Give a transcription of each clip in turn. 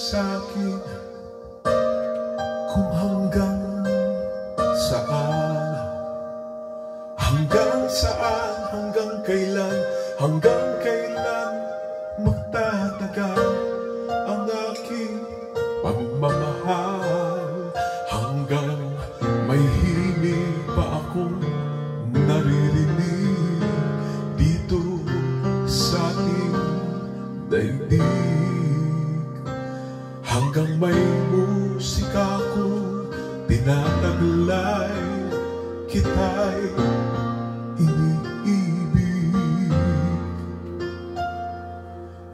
sa'kin kung hanggang saan, hanggang kailan magtatagal ang aking pagmamahal, hanggang may himig pa akong naririnig dito sa ating daigdig, hanggang may musika kong tinataglay, kita'y iniibig.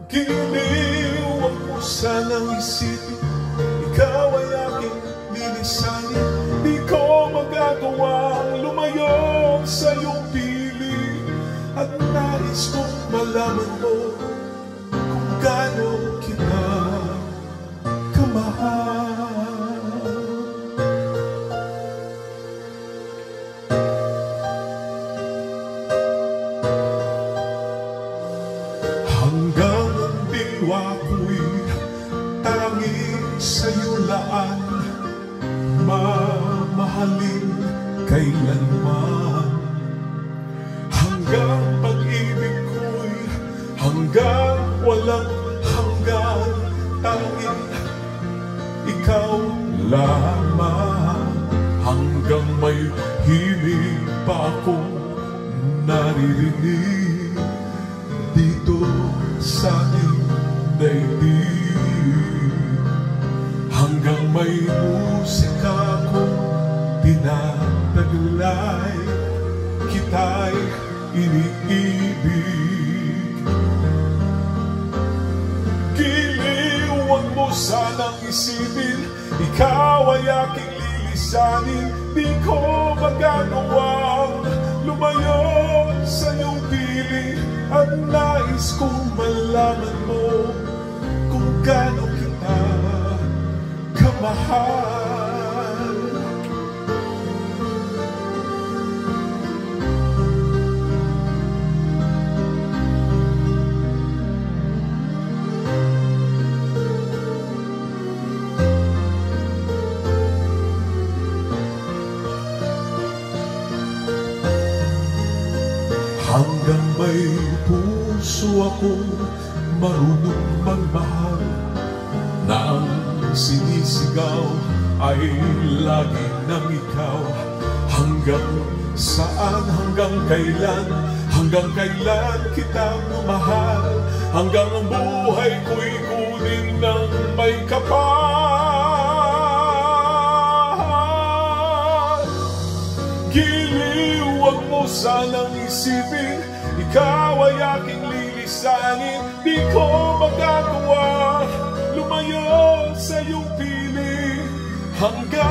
Giliw, huwag mo sanang isipin, ikaw ay aking lilisanin. Di ko magagawang lumayo sa iyong piling, at nais kong malaman mo kung gaano kita kamahal. Hanggang ang diwa ko'y tanging sa'yo laan, mamahalin kailanman. Hanggang pag-ibig ko'y hanggang walang hanggan, tanging ikaw lamang. Hanggang may himig pa akong naririnig dito sa ating daigdig, hanggang may musika kong tinataglay, kita'y iniibig. Giliw, huwag mo sanang isipin, ikaw ay aking lilisanin. Di ko magagawang lumayo sa iyong piling, at nais kong malaman mo kung gaano kita kamahal. Hanggang may puso akong marunong magmahal, na ang sinisigaw ay lagi ng ikaw. Hanggang saan, hanggang kailan kita mahal, hanggang ang buhay ko'y kunin ng may kapal. Giliw, huwag mo sanang isipin, ikaw ay aking lilisanin. Di ko magagawa lumayo sa iyong piling, hanggang